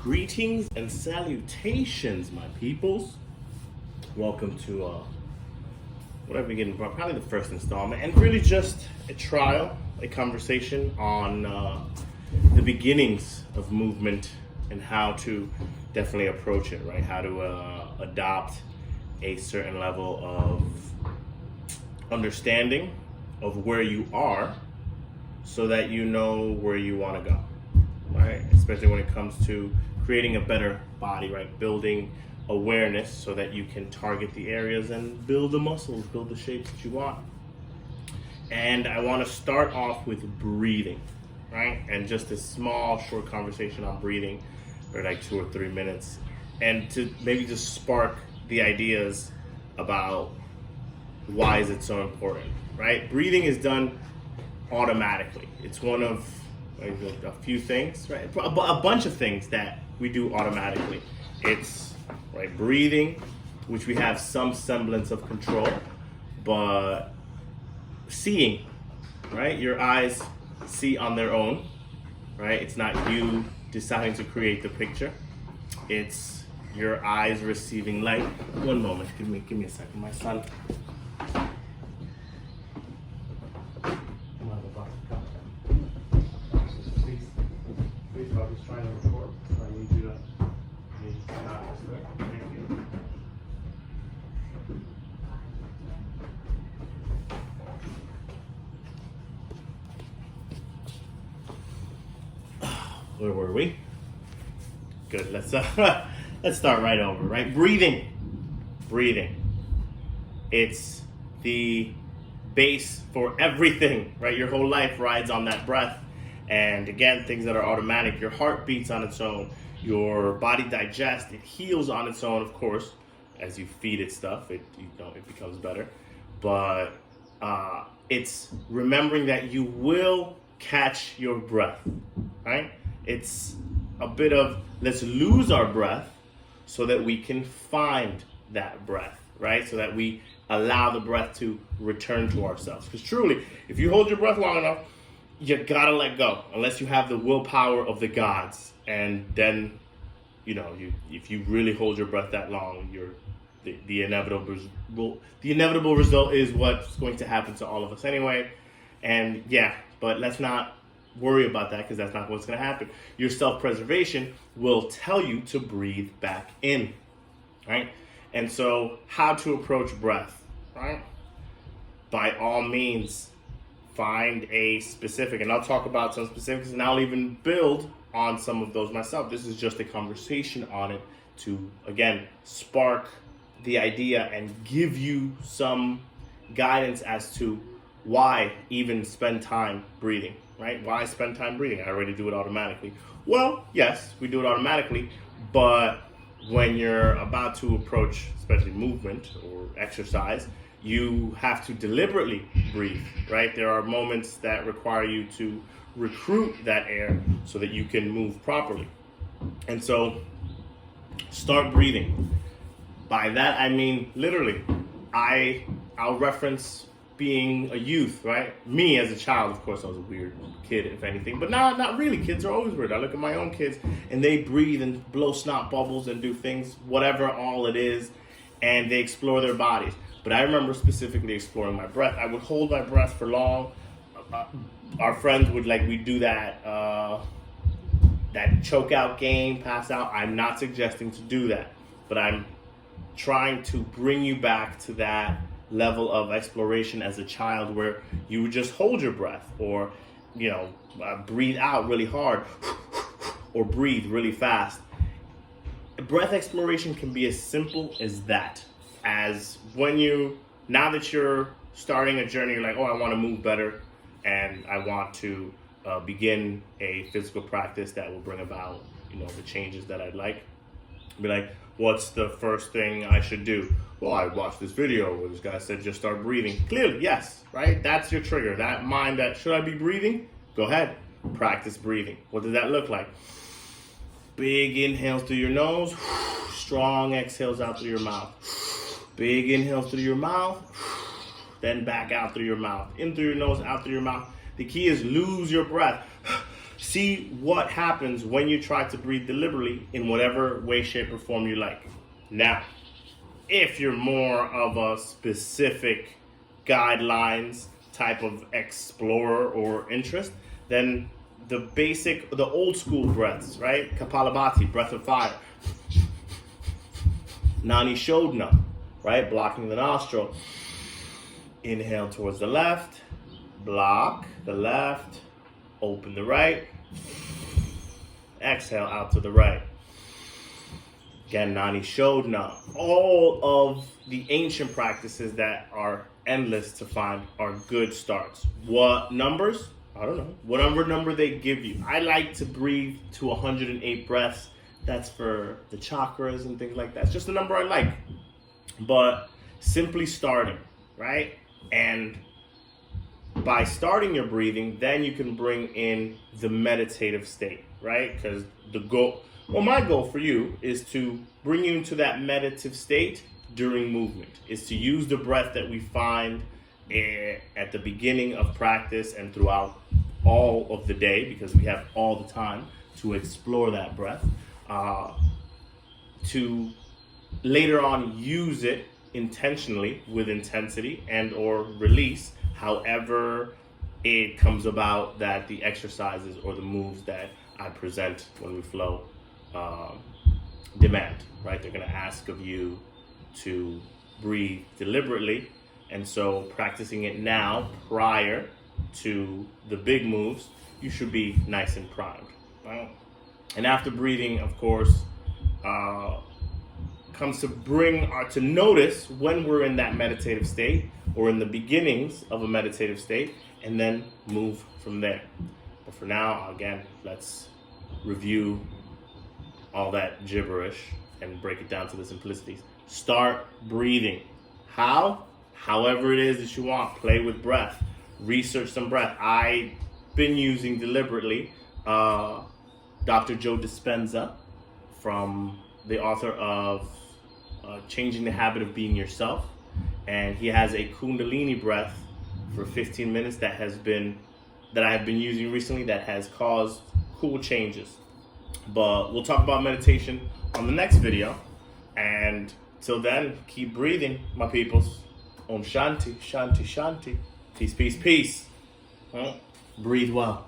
Greetings and salutations, my peoples. Welcome to what I'm beginning, probably the first installment, and really just a trial, a conversation on the beginnings of movement and how to definitely approach it, right? How to adopt a certain level of understanding of where you are so that you know where you want to go, right? Especially when it comes to creating a better body, right? Building awareness so that you can target the areas and build the muscles, build the shapes that you want. And I want to start off with breathing, right? And just a small, short conversation on breathing for like 2 or 3 minutes, and to maybe just spark the ideas about why is it so important, right? Breathing is done automatically. It's one of a few things, right? A bunch of things that we do automatically. It's right breathing, which we have some semblance of control, but seeing, right? Your eyes see on their own, right? It's not you deciding to create the picture. It's your eyes receiving light. One moment, give me a second, my son. I was trying to record, so I need you to stop this. Thank you. Where were we? Good. Let's start right over. Right, breathing. It's the base for everything. Right, your whole life rides on that breath. And again, things that are automatic, your heart beats on its own, your body digests, it heals on its own, of course. As you feed it stuff, it becomes better. But it's remembering that you will catch your breath, right? It's a bit of let's lose our breath so that we can find that breath, right? So that we allow the breath to return to ourselves. Because truly, if you hold your breath long enough, you gotta let go, unless you have the willpower of the gods, and then, if you really hold your breath that long, the inevitable result is what's going to happen to all of us anyway. And but let's not worry about that, because that's not what's going to happen. Your self-preservation will tell you to breathe back in, right? And so, how to approach breath, right? By all means, find a specific, and I'll talk about some specifics, and I'll even build on some of those myself. This is just a conversation on it to, again, spark the idea and give you some guidance as to why even spend time breathing, right? Why spend time breathing? I already do it automatically. Well, yes, we do it automatically, but when you're about to approach, especially movement or exercise, you have to deliberately breathe, right? There are moments that require you to recruit that air so that you can move properly. And so start breathing. By that, I mean, literally, I'll reference being a youth, right? Me as a child, of course, I was a weird kid, if anything, but not really. Kids are always weird. I look at my own kids and they breathe and blow snot bubbles and do things, whatever all it is, and they explore their bodies. But I remember specifically exploring my breath. I would hold my breath for long. Our friends would we'd do that choke out game, pass out. I'm not suggesting to do that, but I'm trying to bring you back to that level of exploration as a child where you would just hold your breath, or, breathe out really hard, or breathe really fast. Breath exploration can be as simple as that. As now that you're starting a journey, you're like, I want to move better, and I want to begin a physical practice that will bring about, the changes that I'd like. Be like, what's the first thing I should do? Well, I watched this video where this guy said just start breathing. Clearly, yes, right? That's your trigger. That mind that, should I be breathing? Go ahead, practice breathing. What does that look like? Big inhales through your nose, strong exhales out through your mouth. Big inhales through your mouth, then back out through your mouth. In through your nose, out through your mouth. The key is lose your breath. See what happens when you try to breathe deliberately in whatever way, shape, or form you like. Now, if you're more of a specific guidelines type of explorer or interest, then the old school breaths, right? Kapalabhati, breath of fire. Nani Shodhana, right? Blocking the nostril. Inhale towards the left, block the left, open the right, exhale out to the right. Again, Nani Shodhana. All of the ancient practices that are endless to find are good starts. What numbers? I don't know. Whatever number they give you. I like to breathe to 108 breaths. That's for the chakras and things like that. It's just the number I like. But simply starting, right? And by starting your breathing, then you can bring in the meditative state, right? Because my goal for you is to bring you into that meditative state during movement, is to use the breath that we find at the beginning of practice and throughout all of the day, because we have all the time to explore that breath, to later on use it intentionally with intensity and or release however it comes about that the exercises or the moves that I present when we flow demand, right? They're going to ask of you to breathe deliberately, and so practicing it now prior to the big moves, you should be nice and primed, right? And after breathing, of course, comes to notice when we're in that meditative state or in the beginnings of a meditative state, and then move from there. But for now, again, let's review all that gibberish and break it down to the simplicities. Start breathing. How? However it is that you want. Play with breath. Research some breath. I've been using deliberately Dr. Joe Dispenza, from the author of Changing the Habit of Being Yourself. And he has a Kundalini breath for 15 minutes that I have been using recently that has caused cool changes. But we'll talk about meditation on the next video. And till then, keep breathing, my peoples. Om Shanti, Shanti, Shanti. Peace, peace, peace. Breathe well.